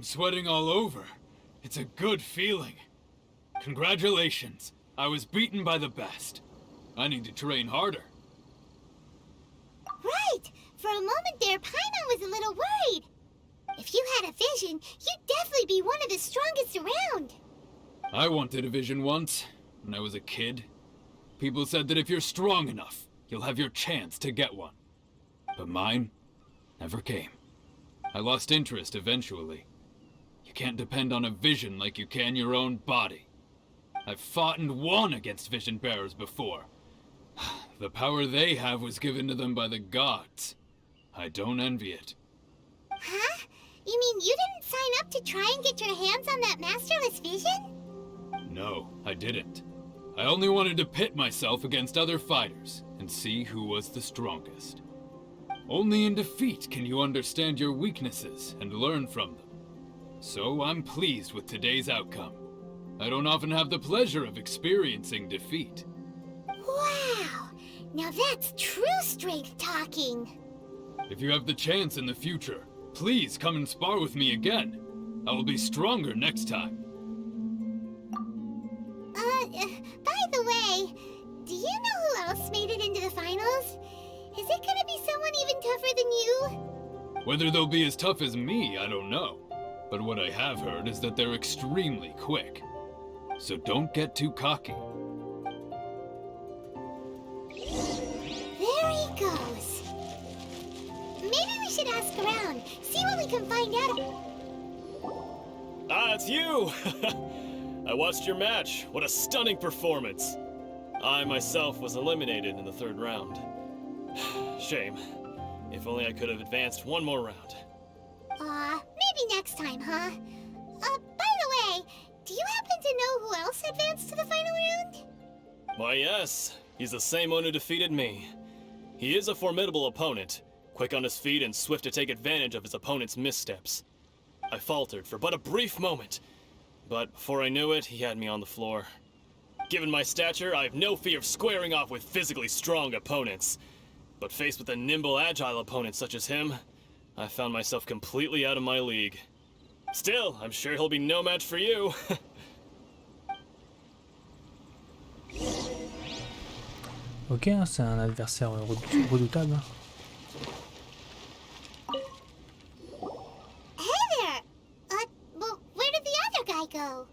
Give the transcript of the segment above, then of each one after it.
I'm sweating all over. It's a good feeling. Congratulations. I was beaten by the best. I need to train harder. Right! For a moment there, Paimon was a little worried. If you had a vision, you'd definitely be one of the strongest around. I wanted a vision once, when I was a kid. People said that if you're strong enough, you'll have your chance to get one. But mine never came. I lost interest eventually. You can't depend on a vision like you can your own body. I've fought and won against vision bearers before. The power they have was given to them by the gods. I don't envy it. Huh? You mean you didn't sign up to try and get your hands on that masterless vision? No, I didn't. I only wanted to pit myself against other fighters and see who was the strongest. Only in defeat can you understand your weaknesses and learn from them. So I'm pleased with today's outcome. I don't often have the pleasure of experiencing defeat. Wow! Now that's true strength talking. If you have the chance in the future, please come and spar with me again. I will be stronger next time. By the way, do you know who else made it into the finals? Is it gonna be someone even tougher than you? Whether they'll be as tough as me, I don't know. But what I have heard is that they're extremely quick. So don't get too cocky. There he goes. Maybe we should ask around, see what we can find out. Ah, it's you! I watched your match. What a stunning performance. I myself was eliminated in the third round. Shame. If only I could have advanced one more round. Maybe next time, huh? By the way, do you happen to know who else advanced to the final round? Why, yes. He's the same one who defeated me. He is a formidable opponent, quick on his feet and swift to take advantage of his opponent's missteps. I faltered for but a brief moment, but before I knew it, he had me on the floor. Given my stature, I have no fear of squaring off with physically strong opponents. But faced with a nimble, agile opponent such as him, I found myself completely out of my league. Still, I'm sure he'll be no match for you. Ok, hein, c'est un adversaire redoutable. Hey there! Well, where did the other guy go?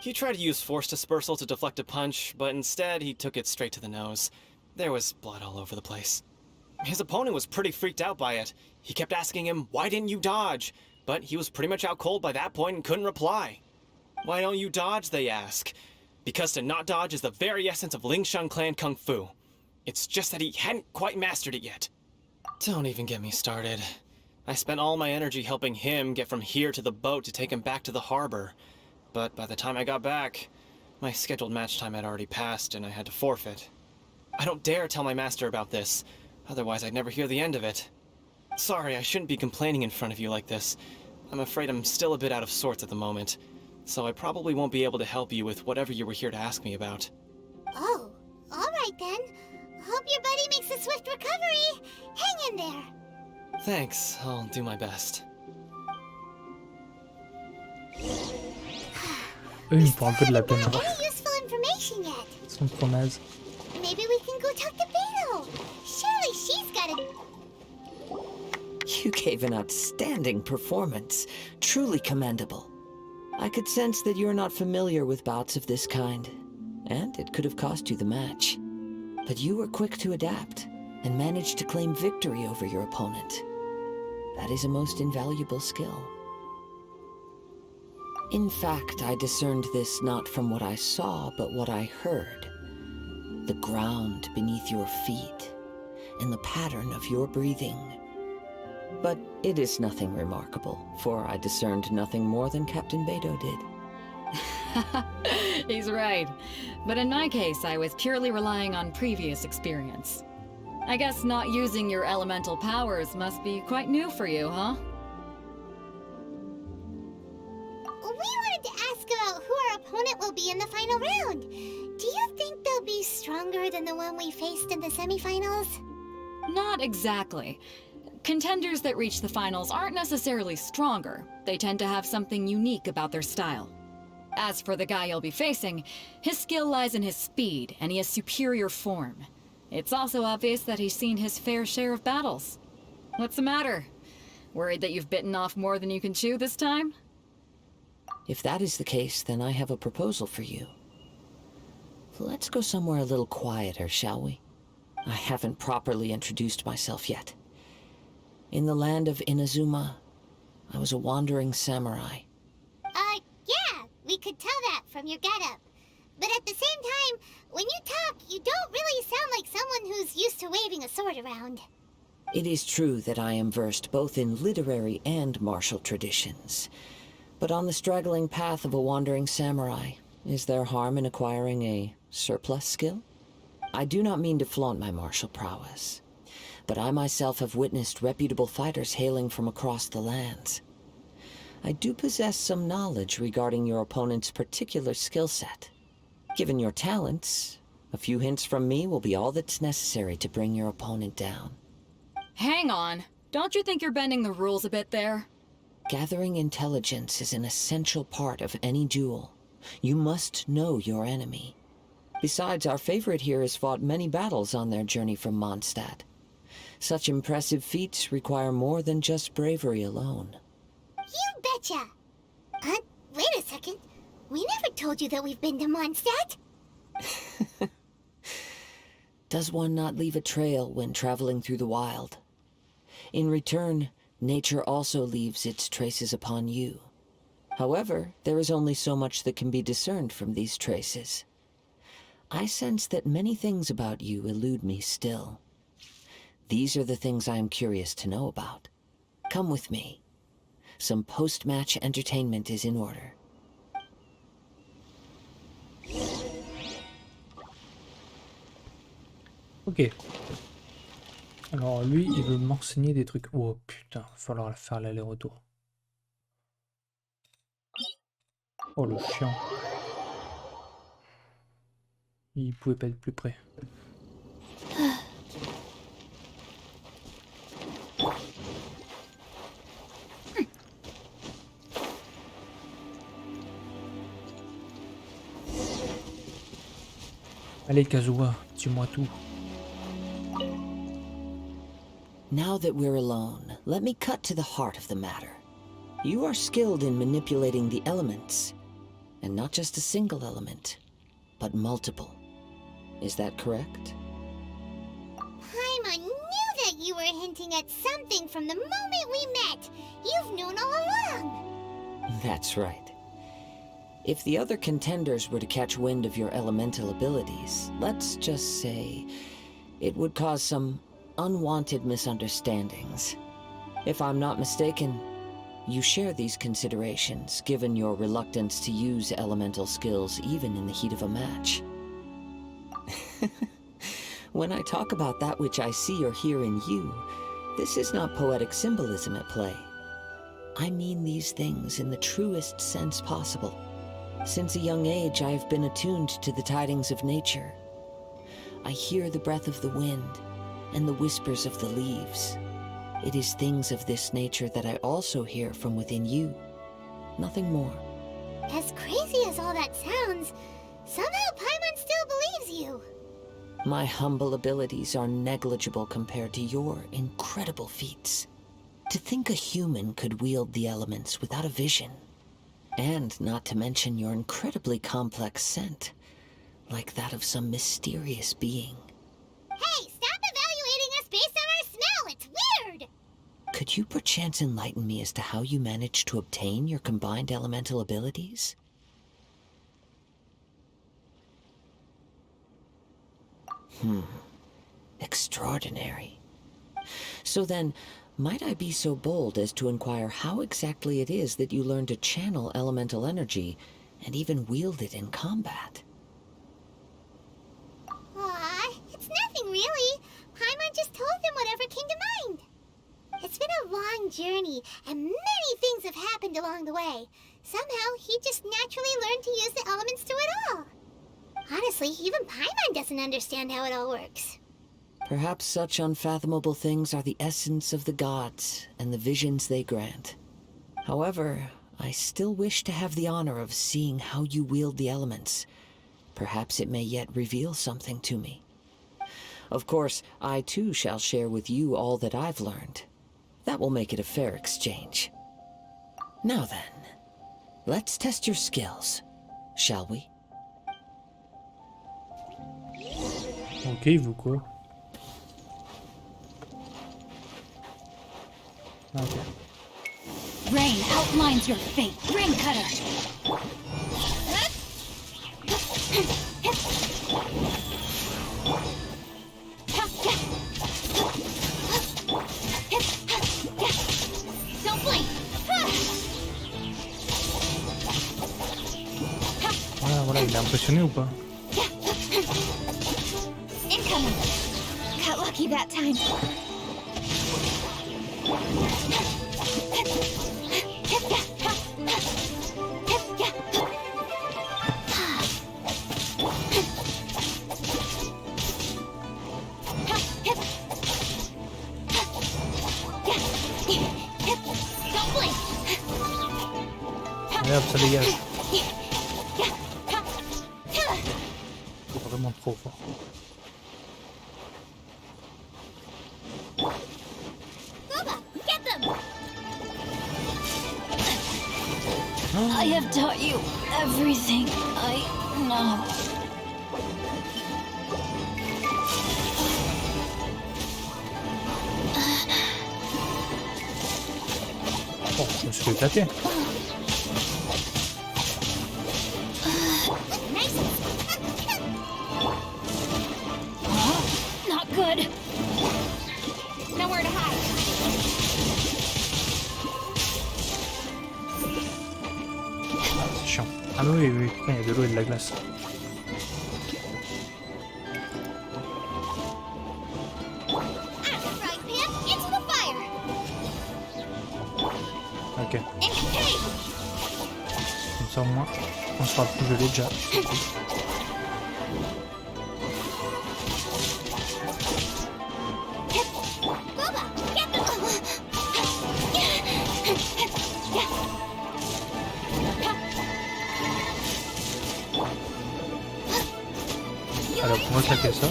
He tried to use force dispersal to deflect a punch, but instead he took it straight to the nose. There was blood all over the place. His opponent was pretty freaked out by it. He kept asking him, "Why didn't you dodge?" But he was pretty much out cold by that point and couldn't reply. "Why don't you dodge?" they ask. Because to not dodge is the very essence of Lingshan clan kung fu. It's just that he hadn't quite mastered it yet. Don't even get me started. I spent all my energy helping him get from here to the boat to take him back to the harbor. But by the time I got back, my scheduled match time had already passed and I had to forfeit. I don't dare tell my master about this, otherwise I'd never hear the end of it. Sorry, I shouldn't be complaining in front of you like this. I'm afraid I'm still a bit out of sorts at the moment, so I probably won't be able to help you with whatever you were here to ask me about. Oh, alright then. Hope your buddy makes a swift recovery. Hang in there. Thanks, I'll do my best. Eux, ils me font un peu de la peine. Any useful information yet? Ils sont trop nazes. Maybe we can go talk to Beto. Surely she's got a... You gave an outstanding performance. Truly commendable. I could sense that you're not familiar with bouts of this kind, and it could have cost you the match. But you were quick to adapt, and managed to claim victory over your opponent. That is a most invaluable skill. In fact, I discerned this not from what I saw, but what I heard. The ground beneath your feet, and the pattern of your breathing. But it is nothing remarkable, for I discerned nothing more than Captain Beto did. He's right. But in my case, I was purely relying on previous experience. I guess not using your elemental powers must be quite new for you, huh? We wanted to ask about who our opponent will be in the final round. Do you think they'll be stronger than the one we faced in the semifinals? Not exactly. Contenders that reach the finals aren't necessarily stronger. They tend to have something unique about their style. As for the guy you'll be facing, his skill lies in his speed, and he has superior form. It's also obvious that he's seen his fair share of battles. What's the matter? Worried that you've bitten off more than you can chew this time? If that is the case, then I have a proposal for you. Let's go somewhere a little quieter, shall we? I haven't properly introduced myself yet. In the land of Inazuma, I was a wandering samurai. Yeah, we could tell that from your getup. But at the same time, when you talk, you don't really sound like someone who's used to waving a sword around. It is true that I am versed both in literary and martial traditions. But on the straggling path of a wandering samurai, is there harm in acquiring a surplus skill? I do not mean to flaunt my martial prowess, but I myself have witnessed reputable fighters hailing from across the lands. I do possess some knowledge regarding your opponent's particular skill set. Given your talents, a few hints from me will be all that's necessary to bring your opponent down. Hang on. Don't you think you're bending the rules a bit there? Gathering intelligence is an essential part of any duel. You must know your enemy. Besides, our favorite here has fought many battles on their journey from Mondstadt. Such impressive feats require more than just bravery alone. You betcha! Wait a second. We never told you that we've been to Mondstadt. Does one not leave a trail when traveling through the wild? In return, nature also leaves its traces upon you. However, there is only so much that can be discerned from these traces. I sense that many things about you elude me still. These are the things I am curious to know about. Come with me. Some post-match entertainment is in order. Ok. Alors lui, il veut m'enseigner des trucs. Oh putain, va falloir faire l'aller-retour. Oh le chiant. Il pouvait pas être plus près. Allez Kazuha, dis-moi tout. Now that we're alone, let me cut to the heart of the matter. You are skilled in manipulating the elements, and not just a single element, but multiple. Is that correct? Paimon knew that you were hinting at something from the moment we met. You've known all along. That's right. If the other contenders were to catch wind of your elemental abilities, let's just say, it would cause some unwanted misunderstandings. If I'm not mistaken, you share these considerations, given your reluctance to use elemental skills even in the heat of a match. When I talk about that which I see or hear in you, this is not poetic symbolism at play. I mean these things in the truest sense possible. Since a young age, I have been attuned to the tidings of nature. I hear the breath of the wind and the whispers of the leaves. It is things of this nature that I also hear from within you. Nothing more. As crazy as all that sounds, somehow Paimon still believes you. My humble abilities are negligible compared to your incredible feats. To think a human could wield the elements without a vision. And not to mention your incredibly complex scent, like that of some mysterious being. Hey, stop evaluating us based on our smell! It's weird! Could you perchance enlighten me as to how you managed to obtain your combined elemental abilities? Extraordinary. So then, might I be so bold as to inquire how exactly it is that you learn to channel elemental energy and even wield it in combat? Aw, it's nothing really. Paimon just told him whatever came to mind. It's been a long journey, and many things have happened along the way. Somehow, he just naturally learned to use the elements through it all. Honestly, even Paimon doesn't understand how it all works. Perhaps such unfathomable things are the essence of the gods and the visions they grant. However, I still wish to have the honor of seeing how you wield the elements. Perhaps it may yet reveal something to me. Of course, I too shall share with you all that I've learned. That will make it a fair exchange. Now then, let's test your skills, shall we? Ok, il veut quoi? Ok. Rain outlines your fate. Rain Cutter. Don't blink. Voilà, voilà, il est impressionné ou pas? Incoming. Got lucky that time. Don't blink. Allez hop, ça dégage. C'est vraiment trop fort. Booba, get them. I have taught you everything I know. Oh, je me suis fait éclater. Nice. Not good. Nowhere to hide. C'est chiant. Ah mais oui, oui, putain, il y a de l'eau et de la glace. Out of frying pan, into the fire. Ok, And hey, comme ça au moins, on sera plus gelé déjà. Booba, get them. Alors, on va claquer ça.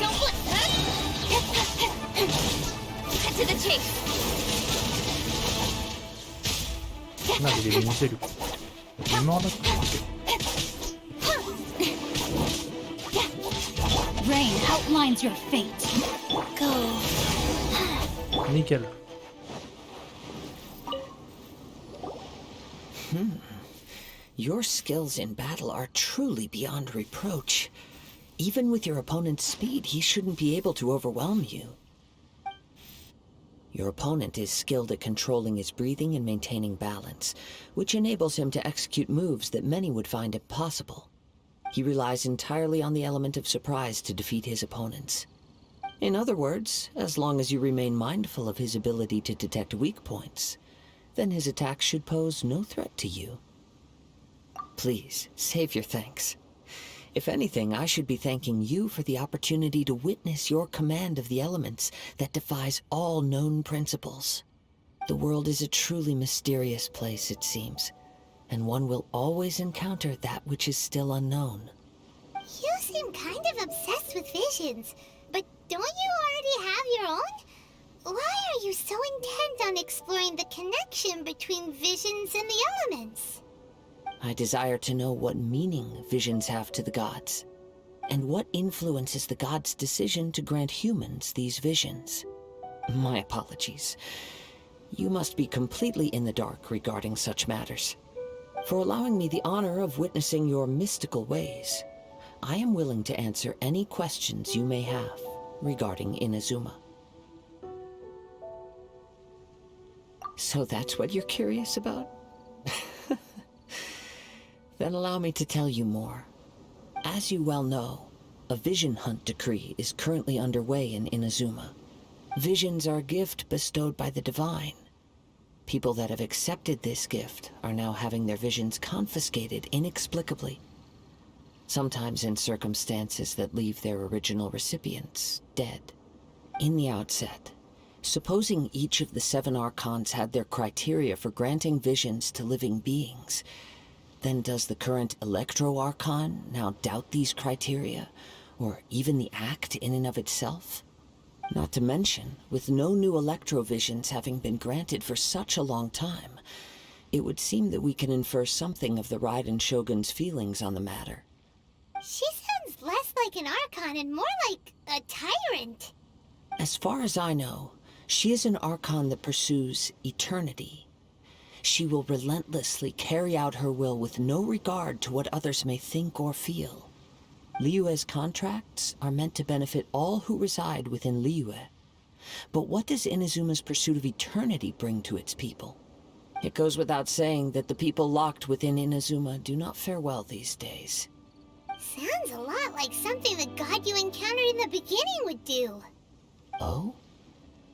Don't blink. Cut to the chase. Merde, il est limité lui. Il est mort là. Rain outlines your fate. Go. Nickel. Your skills in battle are truly beyond reproach. Even with your opponent's speed, he shouldn't be able to overwhelm you. Your opponent is skilled at controlling his breathing and maintaining balance, which enables him to execute moves that many would find impossible. He relies entirely on the element of surprise to defeat his opponents. In other words, as long as you remain mindful of his ability to detect weak points, then his attacks should pose no threat to you. Please, save your thanks. If anything, I should be thanking you for the opportunity to witness your command of the elements that defies all known principles. The world is a truly mysterious place, it seems, and one will always encounter that which is still unknown. You seem kind of obsessed with visions, but don't you already have your own? Why are you so intent on exploring the connection between visions and the elements? I desire to know what meaning visions have to the gods, and what influences the gods' decision to grant humans these visions. My apologies. You must be completely in the dark regarding such matters. For allowing me the honor of witnessing your mystical ways, I am willing to answer any questions you may have regarding Inazuma. So that's what you're curious about? Then allow me to tell you more. As you well know, a vision hunt decree is currently underway in Inazuma. Visions are a gift bestowed by the divine. People that have accepted this gift are now having their visions confiscated inexplicably. sometimes in circumstances that leave their original recipients dead. In the outset, supposing each of the 7 Archons had their criteria for granting visions to living beings, then does the current Electro Archon now doubt these criteria, or even the act in and of itself? Not to mention, with no new Electro visions having been granted for such a long time, it would seem that we can infer something of the Raiden Shogun's feelings on the matter. She sounds less like an Archon and more like a tyrant. As far as I know, she is an Archon that pursues eternity. She will relentlessly carry out her will with no regard to what others may think or feel. Liyue's contracts are meant to benefit all who reside within Liyue. But what does Inazuma's pursuit of eternity bring to its people? It goes without saying that the people locked within Inazuma do not fare well these days. Sounds a lot like something the god you encountered in the beginning would do. Oh?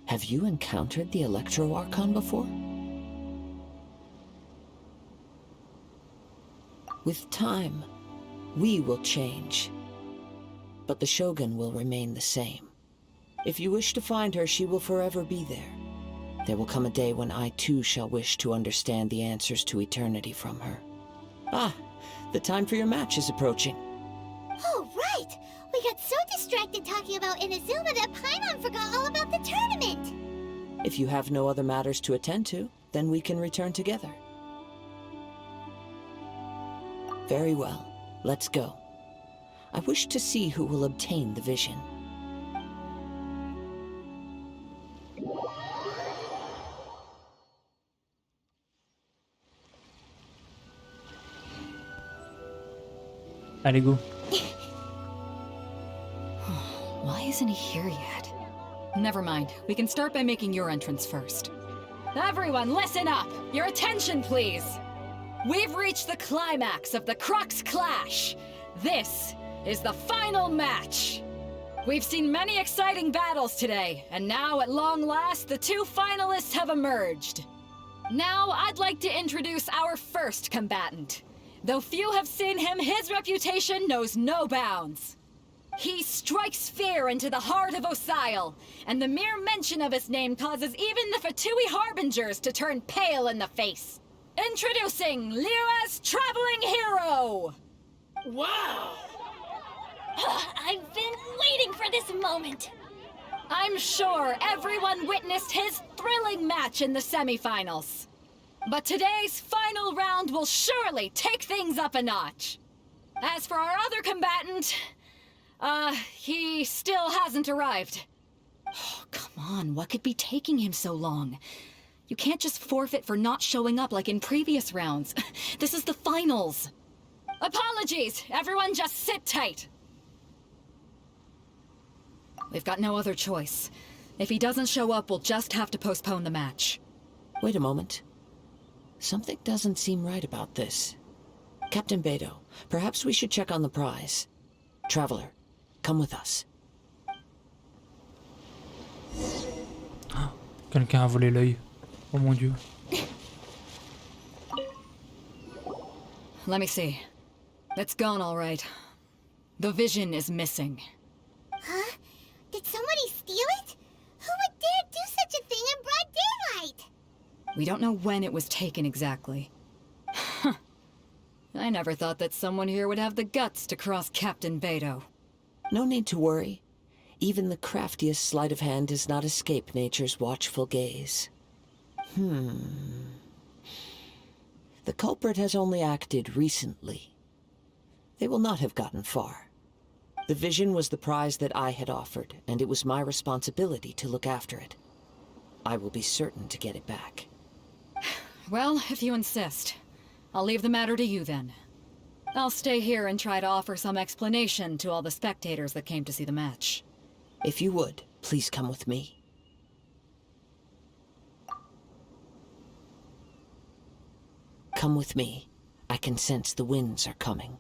Have you encountered the Electro Archon before? With time, we will change. But the Shogun will remain the same. If you wish to find her, she will forever be there. There will come a day when I too shall wish to understand the answers to eternity from her. Ah, the time for your match is approaching. Oh, right! We got so distracted talking about Inazuma that Paimon forgot all about the tournament! If you have no other matters to attend to, then we can return together. Very well, let's go. I wish to see who will obtain the vision. Allez, go. Why isn't he here yet? Never mind. We can start by making your entrance first. Everyone, listen up! Your attention, please! We've reached the climax of the Crux Clash! This is the final match! We've seen many exciting battles today, and now at long last, the 2 finalists have emerged. Now, I'd like to introduce our first combatant. Though few have seen him, his reputation knows no bounds. He strikes fear into the heart of Osile, and the mere mention of his name causes even the Fatui Harbingers to turn pale in the face. Introducing Liyue's Traveling Hero! Wow! I've been waiting for this moment! I'm sure everyone witnessed his thrilling match in the semifinals. But today's final round will surely take things up a notch. As for our other combatant, he still hasn't arrived. Oh, come on, what could be taking him so long? You can't just forfeit for not showing up like in previous rounds. This is the finals. Apologies, everyone just sit tight. We've got no other choice. If he doesn't show up, we'll just have to postpone the match. Wait a moment. Something doesn't seem right about this. Captain Beidou, perhaps we should check on the prize. Traveler, come with us. Quelqu'un a volé l'œil. Oh mon dieu. Let me see. It's gone all right. The vision is missing. Huh? Did somebody steal it? Who would dare do such a thing in broad daylight? We don't know when it was taken exactly. I never thought that someone here would have the guts to cross Captain Beidou. No need to worry. Even the craftiest sleight of hand does not escape nature's watchful gaze. The culprit has only acted recently. They will not have gotten far. The vision was the prize that I had offered, and it was my responsibility to look after it. I will be certain to get it back. Well, if you insist. I'll leave the matter to you then. I'll stay here and try to offer some explanation to all the spectators that came to see the match. If you would, please come with me. Come with me. I can sense the winds are coming.